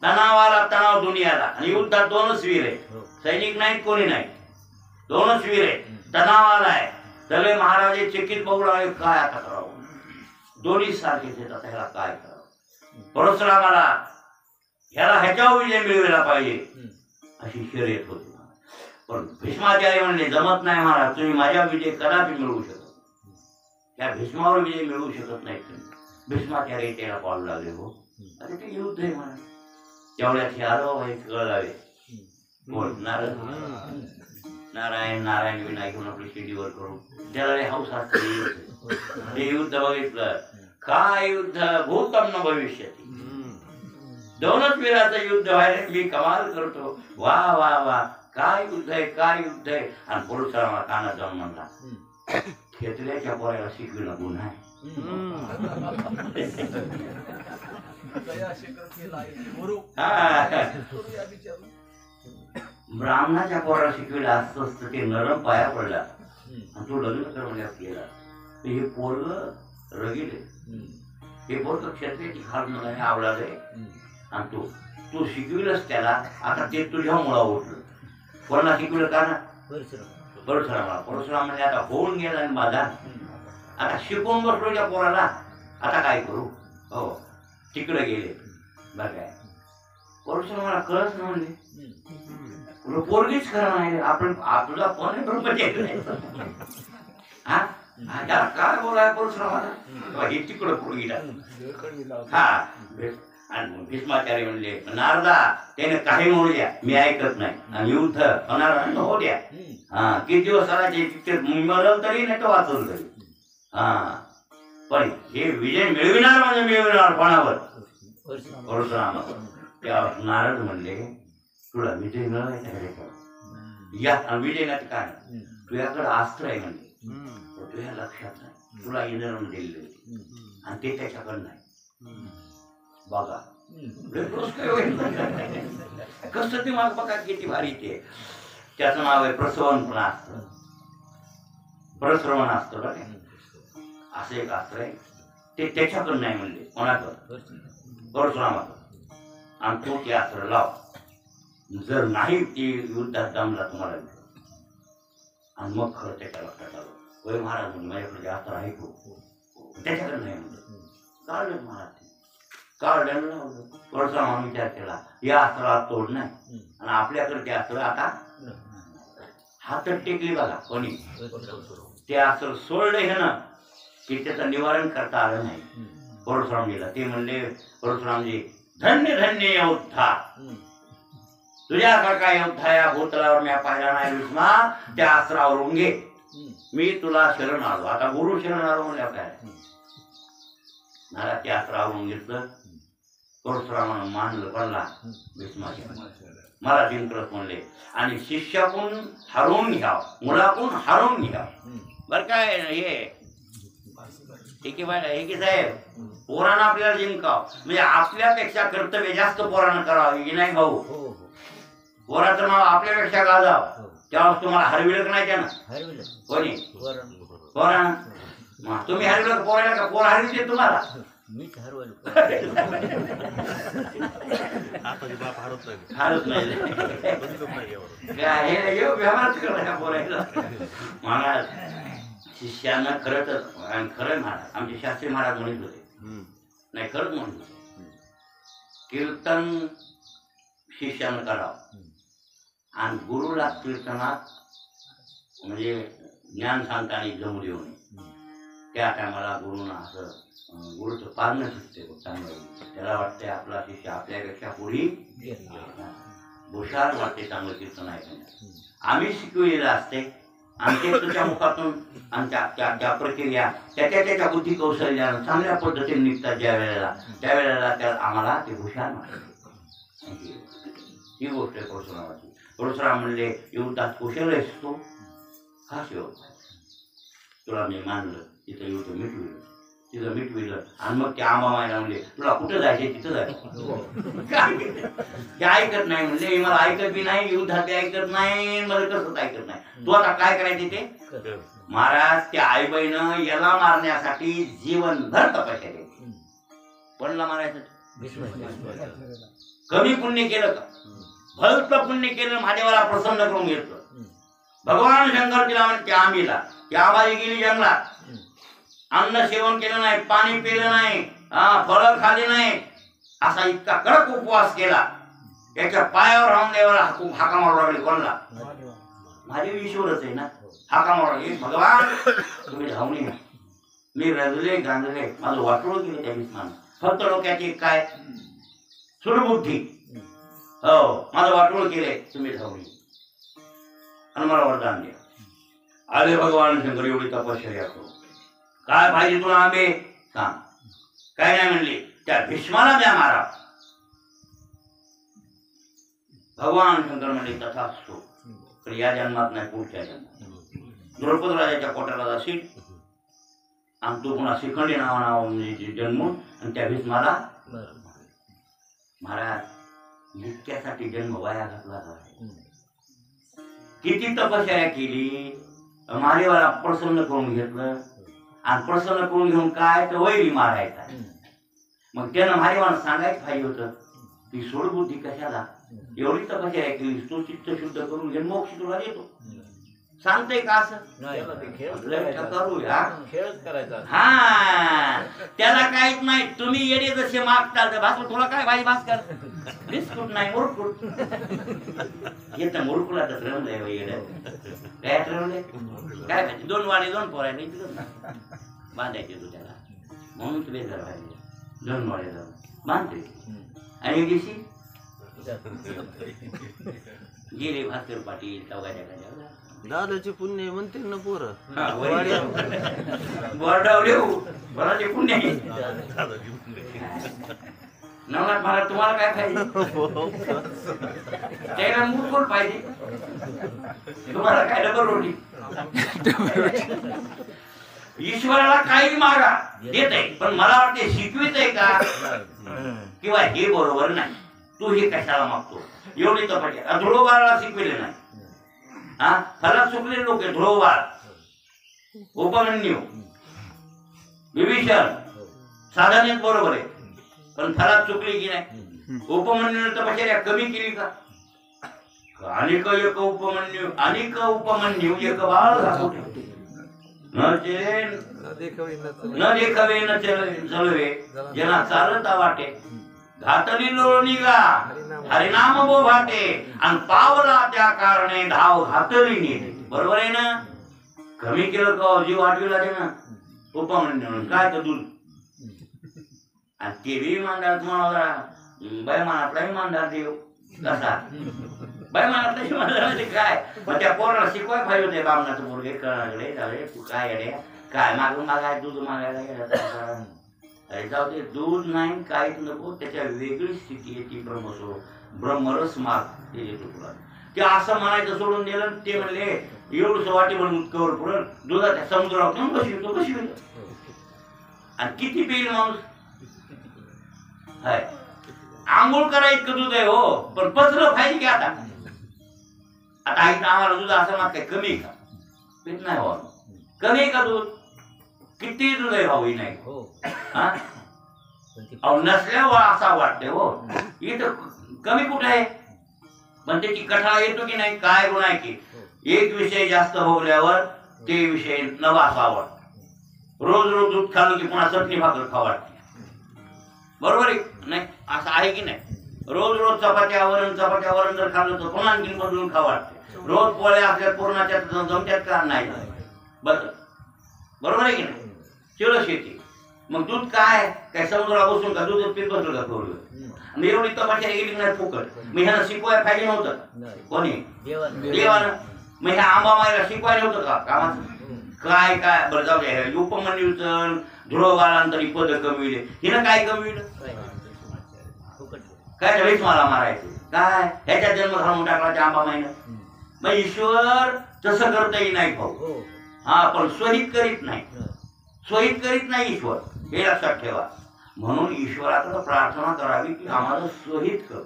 तणावाला तणाव दुनियाला, आणि युद्धात 2च वीर आहे. सैनिक नाहीत, कोणी नाही, 2च वीर आहे. तणावाला आहे. सगळे महाराजे चकित बघू लागले, काय आता करावं. दोन्ही सारखेच येतात, ह्याला काय करावं. परशुरामाला ह्याला ह्याच्यावर विजय मिळवला पाहिजे अशी शर्यत होती. पण भीष्माचार्य म्हणले, जमत नाही महाराज, तुम्ही माझ्या विजय कदापि मिळवू शकत, त्या भीष्मावर विजय मिळवू शकत नाही तुम्ही. भीष्माचार्य त्याला पाळू लागले. हो अरे ते युद्ध आहे म्हणा. तेवढ्यात हे आलो व्हायचं कळावे बोल नारायण नारायण नारायण विनायक म्हणून आपली शिडीवर करून त्याला हौस असते. ते युद्ध बघितलं, काय युद्ध, भूतम न भविष्यती. 2च वीराचं युद्ध व्हायला मी कमाल करतो. वा वा वा, काय युद्ध आहे, काय युद्ध आहे. आणि परशुरामा कानात जाऊन म्हणला, खेतल्याच्या पोराला शिकविणं गुन्हा आहे. ब्राह्मणाच्या पोराला शिकविलं असतं असतं ते नरम पाया पडला, आणि तो लग्न करण्यास गेला. हे पोरग रगील आहे, हे पोरग क्षत्रियाची खाल नव्याने आवडालंय, आणि तू शिकविलंस त्याला. आता ते तुझ्या मुळा उठलं. कोणाला शिकविलं का ना, परशुरामाला. परशुराम म्हणजे आता होऊन गेला आणि माझा आता शिकून बसलो त्या पोराला, आता काय करू. हो तिकडे गेले. बरं काय परशुरामाला कळच ना, म्हणले पोरगीच खरं नाही, आपण आपला पण हा त्याला काय बोलाय परशुरामाला, हे तिकडं पोरगीला. हा आणि भीष्माचार्य म्हणले, नारदा त्याने काही म्हणू द्या, मी ऐकत नाही, आणि युद्ध होणार हो द्या. हा किती दिवस तिथे मरल तरी नाही तर वाचल तरी. हा पण हे विजय मिळविणार म्हणजे मिळविणार कोणावर, परशुरामावर. त्या नारद म्हणले, तुला विजय मिळवायचा या विजय नाही काय, तुझ्याकडे अस्त्र आहे म्हणले, तुझ्या लक्षात नाही. तुला इंद्राने दिलेली होती, आणि ते त्याच्याकडे नाही. बघा कसं ते मला बघा किती भारी ते. त्याचं नाव आहे प्रसवनपणास्त्र, प्रसवनास्त्र. बघा असं एक अस्त्र आहे, ते त्याच्याकडं नाही म्हणले, कोणाकडं, परशुरामाकडं. आणि तो ते अस्त्र लाव. जर नाही ते युद्धात जमला तुम्हाला, आणि मग खरं त्याच्या लक्षात आलं, होय महाराज म्हणजे माझ्याकडे अस्त्र आहे त्याच्याकडे नाही म्हणलं. काढलं महाराज, काढलं लावलं. परशुरामाने विचार केला, या अस्त्राला तोड नाही, आणि आपल्याकडे ते अस्त्र आता हात टेकली. बघा कोणी ते अस्त्र सोडलं हे ना, की त्याचं निवारण करता आलं नाही परशुरामजीला. ते म्हणले, परशुरामजी धन्य धन्य योद्धा, तुझ्यासारखा योद्धा या भूतलावर मी पाहिला नाही. भीष्मा त्या अस्त्रावरून घे, मी तुला शरण आलो. आता गुरु शरण आलो म्हणजे काय, मला त्या अस्त्रावरून घेतलं. परशुरामानं मानलं, पडला भीष्माच्या. मला दिनक्रस म्हणले, आणि शिष्याकून हरवून घ्याव, मुलाकून हरवून घ्याव. बर काय हे ठीक आहे, हे की साहेब, पोरानं आपल्याला जिंकाव म्हणजे आपल्यापेक्षा कर्तव्य जास्त पोरानं करावं की नाही भाऊ. पोराचं नाव आपल्यापेक्षा गाजाव, तेव्हा तुम्हाला हरविलं नाही त्यानं कोणी पोरानं. मग तुम्ही हरविलं पोराला का पोर हरविले तुम्हाला. मीच हरवलं हारत नाही व्यवहारच करायला पोरायला. महाराज शिष्यांना खरं तर, खरं महाराज आमचे शास्त्री महाराज म्हणत होते, नाही खरंच म्हणत होते, कीर्तन शिष्यानं करावं, आणि गुरुला कीर्तनात म्हणजे ज्ञान सांगताना जमू देऊ नये. त्या टायमाला गुरुनं असं गुरुचं पारणं सुटते चांगलं. त्याला वाटते आपला शिष्य आपल्यापेक्षा पुढी हुशार वाटते, चांगलं कीर्तन ऐकण्यात. आम्ही शिकविलेलं असते आमच्या त्याच्या मुखातून आमच्या त्या प्रक्रिया त्याच्या बुद्धी कौशल्यानं चांगल्या पद्धतीने निघतात त्यावेळेला त्या आम्हाला ते हुशार वाटते. ही गोष्ट आहे परशुरामाची. परशुराम म्हणले युद्धात कुशल आहेस तू, हा शिव तुला मी मानलं, तिथं युद्ध मिटविलं, तिथं मिटविलं. आणि मग ते आंबा मायला म्हणले तुला कुठं जायचे तिथं जायचं. ते ऐकत नाही म्हणले, मला ऐकत बी नाही, युद्धात ते ऐकत नाही, मला कसंच ऐकत नाही. तू आता काय करायचे ते महाराज, त्या आईबाईनं याला मारण्यासाठी जीवनभर तपस्या केली. कोणाला मारायचं? कमी पुण्य केलं का? भलत पुण्य केलं, महादेवाला प्रसन्न करून घेतलं. भगवान शंकर तिला म्हणते आंबीला, त्या बाई गेली जंगलात, अन्न सेवन केलं नाही, पाणी पिलं नाही, फळं खाली नाही, असा इतका कडक उपवास केला. त्याच्या पायावर राहून देवाला हाका मारू लागले. कोणला? महादेव ईश्वरच आहे ना. हाका मारू लागले, भगवान तुम्ही धावून या. मी रजले गांजले, माझं वाटोळ केलं त्या विस्मान. फक्त डोक्याची काय सुडबुद्धी, हो माझं वाटोळ केलंय, तुम्ही धावून या आणि मला वरदान द्या. आले भगवान शंकर, एवढी तपश्चर्या करू, काय पाहिजे तुला आंबे सांग. काय नाही म्हणले, त्या भीष्माला द्या मारा. भगवान शंकर म्हणले तथास्तु, पण या जन्मात नाही, पुढच्या जन्मात द्रौपदी राजाच्या पोटाला जाशील आणि तू पुन्हा शिखंडी नाव म्हणजे जन्मून आणि त्या भीष्माला. महाराज इतक्यासाठी जन्म वाया घातला आहे. किती तपश्चर्या केली, महादेवाला प्रसन्न करून घेतलं आणि प्रसन्न करून घेऊन काय तर वैरी मारायचा. मग त्यानं महादेवाला सांगायचं पाहिजे होतं ती सोडबुद्धी कशाला, एवढी तपश्चर्या केली, तो चित्त शुद्ध करून घेऊन मोक्ष तुला देतो. सांगतोय का असं? करूया खेळच करायचा. हा त्याला काहीच नाही. तुम्ही येडे जसे मागताल भास्कर, तुला काय भाई भास्कर बिस्कुट नाही मुरकुट येत मुरकुला तर रमलंय येड. काय ठरवलंय काय पाहिजे? 2 वाडे 2 पोरायला इतकं बांधायचे तू त्याला, म्हणून तुला जर पाहिजे 2 वाडे जाऊन बांधते. आणि दिवशी गेले भास्कर पाटील चौघाच्या गाड्या. दादाचे पुण्य म्हणते ना पोरं. बोर्डावले बराचे पुण्य नवनाथ महाराज, तुम्हाला काय पाहिजे? त्याला मुरकुट पाहिजे, तुम्हाला काय डबल रोटी. ईश्वराला काही मागा देत आहे, पण मला वाटते शिकवित आहे का किंवा हे बरोबर नाही, तू हे कशाला मागतो. एवढी तपस्या ध्रुवबाळाला शिकविले नाही. हा फलात चुकले लोक आहे. ध्रुवबाळ, उपमन्यू, विभीषण साधनेत बरोबर आहे, पण फलात चुकली की नाही. उपमन्यूने तपश्चर्या कमी केली का? अनेक एक उपमन्यू, अनेक उपमन्यू एक बाळ दाखवते. न देखावे न चलवे, जना चालता वाटे, घातली लोळ निघा हरिनाम बो भाटे, आणि पावला त्या कारणे धाव घातली नेते. बरोबर आहे ना? कमी केलं का जीव वाटविला ते ना उपमन्यू. काय तर दूध आणि ते बी इमानदार. तुम्हाला बैमानातला इमानदार देव कसा बैमानातला इमानदार काय. मग त्या पोराला शिकवाय पाहिजे होते बामणाचं मुलगे कळले झाले तू काय येड्या काय मागून मागाय दूध मागायला गेला. जाऊ दे, दूध नाही काहीच नको, त्याच्या वेगळी स्थिती आहे ती ब्रह्मरस माग ते देतो तुला. ते असं म्हणायचं सोडून दिलं. ते म्हणले एवढं वाटी म्हणून कवर पुरण दुधाच्या समुद्रावर नेऊन बसवितो बसवितो. आणि किती पेल माणूस हाय. आंघोळ करायचं दूध आहे हो, पण पचलं पाहिजे की. आता आईचं आम्हाला दूध असं माग काय कमी का? पीत नाही हो, कमी का दूध? किती दूध आहे भाऊ नाही नसल्यावर असा वाटते हो. इथं कमी कुठे आहे, पण त्याची कठाळा येतो की नाही. काय गुण आहे की एक विषय जास्त भोगल्यावर ते विषय नवा असा वाटतो. रोज रोज दूध खाल्लं की पुन्हा चटणी भाकर खा वाटते. बरोबर आहे नाही? असं आहे की नाही? रोज रोज चपात्या वरण जर खाल्लं तर पुन्हा आणखीन बदलून खा वाटते. रोज पोळ्या आपल्या पूर्णाच्या जमत्यात का नाही? बरोबर आहे की नाही? तेवढं शेती. मग दूध काय काय समुद्राला बसून का दूध पीत बसलं का करून आणि एवढी तमाशा गेली नाही फुकट. मग ह्याला शिकवायला पाहिजे नव्हतं का? कोणी देवानं. मग ह्या आंबा मायला शिकवायला होतं का कामाचं? काय काय बरं जाऊ द्या. उपमन्यूचं ध्रुव बाळांतरी पद कमविले, हिनं काय कमविलं? काय वेळेस मला मारायचं काय ह्याच्या जन्म घालून टाकला त्या आंबा मायनं. मग ईश्वर तसं करताही नाही भाऊ. हा पण स्वहित करीत नाही, स्वहित करीत नाही ईश्वर, हे लक्षात ठेवा. म्हणून ईश्वराकडे प्रार्थना करावी की आम्हाला स्वहित कर.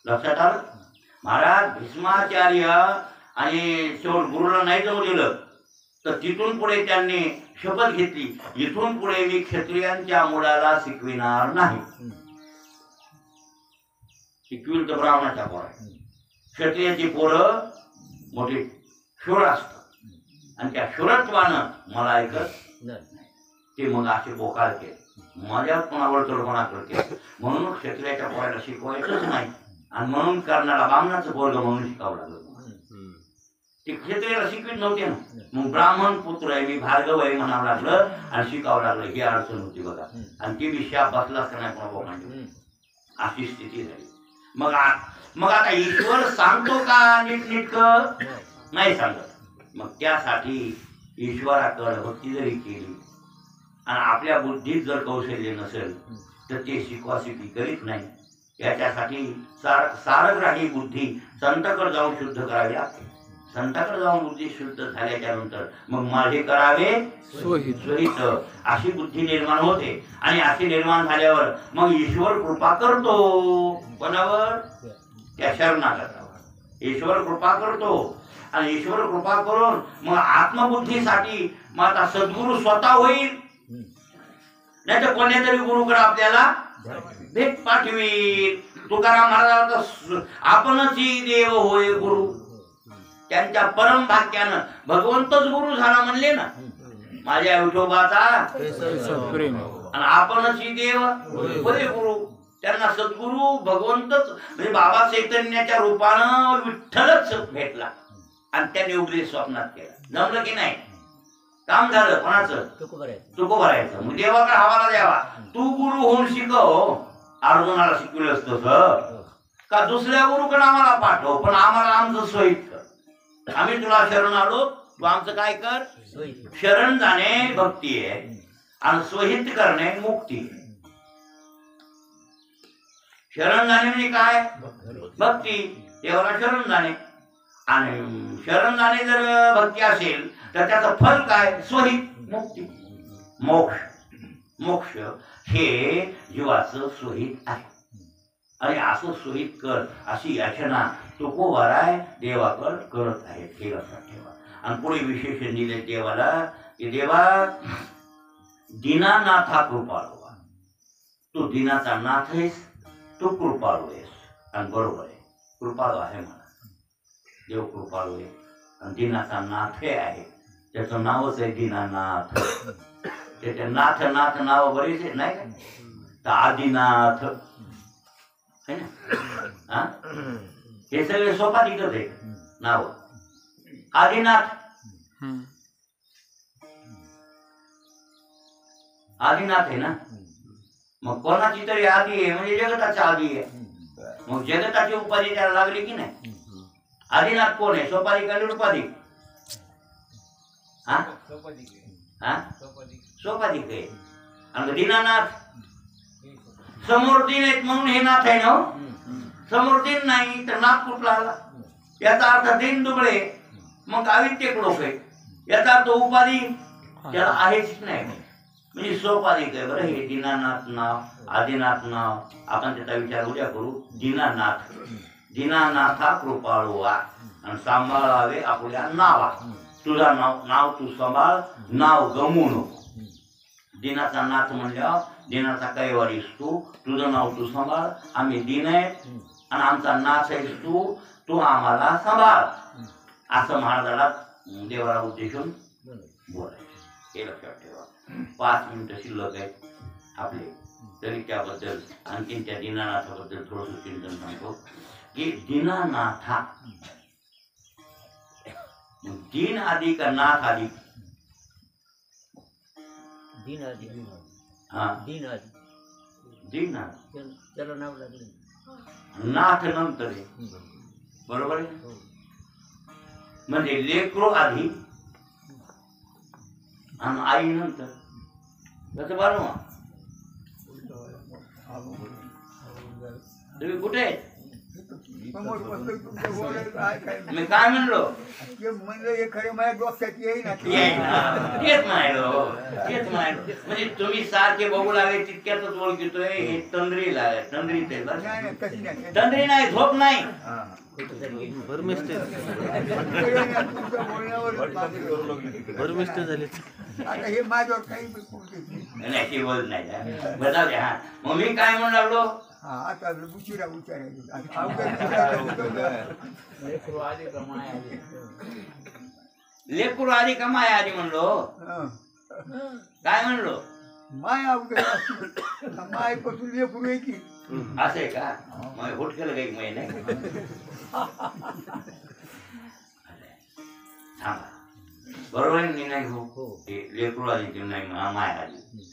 लक्षात आलं? महाराज भीष्माचार्य आणि शेवट गुरुला नाही जाऊ दिलं तर तिथून पुढे त्यांनी शपथ घेतली, इथून पुढे मी क्षत्रियांच्या मुलाला शिकविणार नाही. शिकविल तर ब्राह्मणाच्या पोरा. क्षत्रियाची पोरं मोठी शूर असतात आणि त्या शूरत्वानं मला ऐकत ते मग असे बोकाळ केले. माझ्या कोणावर तोडपणा करते म्हणून क्षत्रियाच्या पोराला शिकवायचंच नाही. आणि म्हणून कर्णाला बामणाचं पोरग म्हणून शिकावं लागलं. ते क्षत्रियाला शिकवित नव्हते ना. मग ब्राह्मण पुत्र आहे मी भार्गव आहे म्हणावं लागलं आणि शिकावं लागलं. ही अडचण होती बघा. आणि ती बी शाप बसलाच का नाही कोणा बोकांडी. अशी स्थिती झाली. मग आता ईश्वर सांगतो का नीटनीटक? नाही सांगत. मग त्यासाठी ईश्वराकडे भक्ती जरी केली आणि आपल्या बुद्धीत जर कौशल्य नसेल तर ते शिकवाशिकी करीत नाही. याच्यासाठी सारग्राही बुद्धी संताकडे जाऊन शुद्ध करावी लागते. संताकडे जाऊन बुद्धी शुद्ध झाल्याच्या नंतर मग माझे करावे स्वहित अशी बुद्धी निर्माण होते. आणि अशी निर्माण झाल्यावर मग ईश्वर कृपा करतो. कोणावर? त्या शरणागतावर ईश्वर कृपा करतो. आणि ईश्वर कृपा करून मग आत्मबुद्धीसाठी मग आता सद्गुरू स्वतः होईल, नाही तर कोण्या तरी गुरुकडे आपल्याला भेट पाठवील. तुकाराम महाराज आपणच देव होय गुरु. त्यांच्या परम भाग्यानं भगवंतच गुरु झाला म्हणले ना. माझ्या विठोबाचा आणि आपणच देव होय गुरु. त्यांना सद्गुरु भगवंतच म्हणजे बाबा चैतन्याच्या रूपानं विठ्ठलच भेटला आणि त्यांनी उपदेश स्वप्नात केला. जमलं की नाही? काम झालं. कोणाचं? तुकोबरायचं. मग देवाकडे हवाला द्यावा. तू गुरु होऊन शिकव. अर्जुनाला शिकवलं तसं का दुसऱ्या गुरुकडे आम्हाला पाठव, पण आम्हाला आमचं सोयीत कर. आम्ही तुला शरण आलो, तू आमचं काय कर? शरण जाणे भक्ती आहे आणि स्वहित करणे मुक्ती आहे. शरण जाणे म्हणजे काय? भक्ती. देवाला शरण जाणे. आणि शरण जाणे जर भक्ती असेल तर त्याचं फल काय? स्वहित मुक्ती, मोक्ष. मोक्ष हे जीवाचं स्वहित आहे. आणि असं स्वहित कर अशी याचना तुकोबाराय देवाकडे करत आहेत. हे लक्षात ठेवा. आणि पुढे विशेषण दिले देवाला की देवा दीनानाथा कृपाळू. तू दीनाचा नाथ आहेस, तू कृपाळू आहेस. आणि बरोबर आहे, कृपाळू आहे मला. देव कृपाळू आहे आणि दीनाचा नाथ आहे. त्याचं नावच आहे दीनानाथ. त्याच्या नाथ नाथ नाव बरेच आहेत नाही का? तर आदिनाथ है ना. हे सगळे सोपाधिकच आहे नाव. आदिनाथ, आदिनाथ आहे ना. मग कोणाची तरी आदी आहे म्हणजे जगताचा आदी आहे. मग जगताची उपाधी त्याला लागली की नाही? आदिनाथ कोण आहे? सोपाधिक आणि निरुपाधिक? सोपाधिक आहे. आणि दीनानाथ समोर दिन आहेत म्हणून हे नाथ आहे ना. समोर दिन नाही तर नाथ कुठला आला? याचा अर्थ दिन दुबळे मग अविद्यक लोक आहे. याचा अर्थ उपाधी त्याला आहेच नाही म्हणजे सोपाधिक आहे. बरं हे दीनानाथ नाव, आदिनाथ नाव आपण त्याचा विचार उद्या करू. दीनानाथ, दीनानाथा कृपाळुवा आणि सांभाळावे आपल्या नावा. तुझा नाव तू सांभाळ, नाव गमवू नको. दिनाचा नाथ म्हणल्यावर दिनाचा कैवारीस तू, तुझं नाव तू सांभाळ. आम्ही दिन आहे आणि आमचा नाथ आहेस तू, तू आम्हाला सांभाळ. असं महाराजाला देवाला उद्देशून बोलायचं. हे लक्षात ठेवा. 5 मिनिटं शिल्लक आहेत आपले, तरी त्याबद्दल आणखीन त्या दीनानाथाबद्दल थोडंसं चिंतन सांगतो की दीनानाथा दीन आदि का नाथ आदि. दिन आधी हा दिन आधी दीनाथ त्याला नाव लागले नाथ नंतर आहे. बरोबर आहे. हो म्हणजे लेकरू आधी आणि आई नंतर. कसं बनवा तुम्ही कुठे आहे? समोर बसलोय तुमच्या बोलायला काय काय मी काय म्हणलो? ते म्हणलं हे खरं माझ्या डोक्यात येईना तेच म्हणायलो. म्हणजे तुम्ही सारखे बघू लागले तितक्यातच ओळखतोय हे तंद्री लागले. तंद्रीच आहे बरं. नाही तशी नाही तंद्री नाही, झोप नाही. हा. बरं मिस्टेक तुमच्या बोलण्यावर बरं मिस्टेक झाली. आता हे माझ्यावर काही बोलते नाही ते बोलत नाही. बजाव द्या. हा मग मी काय म्हणू लागलो? हा आता उशिरा विचारायचं लेकरू आधी कमाय आधी लेकरू आधी का माया आधी म्हणलो? काय म्हणलो? माय अवघड माय पासून लेकरू आहे की असं आहे का? मग होट केलं काही महिने थांबा. बरोबर आहे मी नाही हो. ते लेकरू आधी ते नाही माया आधी.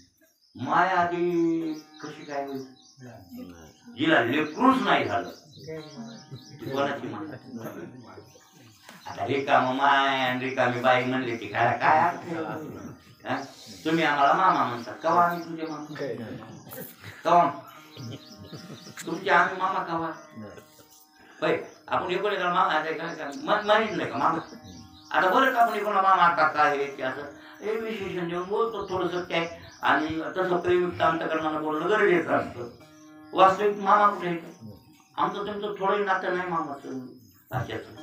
माया आधी कशी काय होईल? जिला लेकरूच नाही झालं ती कोणाची मान? आता रिकाम माय आणि रिकामी बाई म्हणले ती काय काय अर्थ आहे? हा? तुम्ही आम्हाला मामा म्हणतात. कवा आम्ही तुझे मामा? कवा तुमचे आम्ही मामा कवा? होय आपण एकोणीकडे मामा आहे काय माहीत नाही का मामा? आता बरं का आपण एकोणा मामा काका हे ते असं हे विशेषण देऊन बोलतो थोडंसं काय. आणि तसं प्रेमयुक्त अंतकरणानं बोलणं गरजेचं असतं. वास्तविक मामा कुठे येतो? आमचं तुमचं थोडं नातं नाही मामाचं भाषाचं.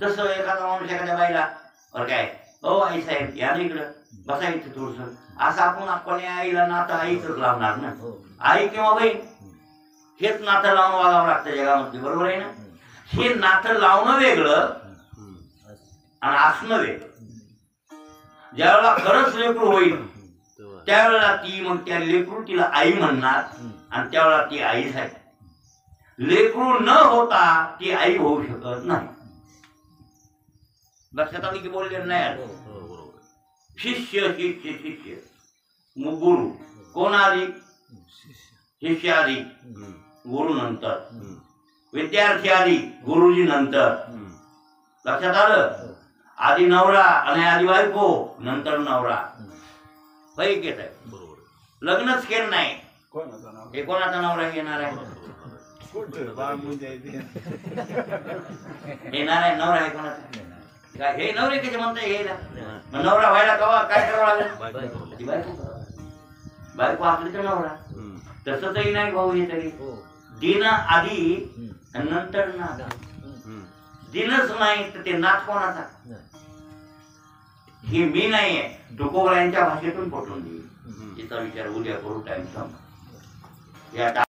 तसं एखादा माणूस एखाद्या बाईला बरं काय हो आई साहेब या ना इकडं बसायचं थोडस असं आपण कोणी आईला नातं आईच लावणार ना. आई किंवा बहीण हेच नातं लावून वागावं लागतं जगामध्ये. बरोबर आहे ना? हे नातं लावणं वेगळं आणि असणं वेगळं. ज्यावेळेला खरंच लेकरू होईल त्यावेळेला ती मग त्या लेकरू तिला आई म्हणणार आणि त्यावेळेला ती आई आहे. लेकरू न होता ती आई होऊ शकत नाही. लक्षात आलं की बोललेलं नाही? शिष्य शिष्य शिष्य मग गुरु. कोण आधी? शिष्य आधी गुरु नंतर. विद्यार्थी आधी गुरुजी नंतर. लक्षात आलं? आधी नवरा आणि आधी बायको नंतर नवरा. पैक येत आहे. लग्नच केलं नाही हे कोणाचा नवरा येणार आहे? येणार आहे नवरा आहे कोणाचा? काय हे नवरे कसे म्हणता येईल? मग नवरा व्हायला कवा काय करावं लागेल? ती बायको बायको आपली तर नवरा. तसं तरी नाही भाऊ. हे तरी दिन आधी नंतर नाथ. दिनच नाही तर ते नाथ कोणाचा? ही मी नाहीये. तुकोबरायांच्या भाषेतून पटवून देईल. तिचा विचार उद्या करू टाइम संपला.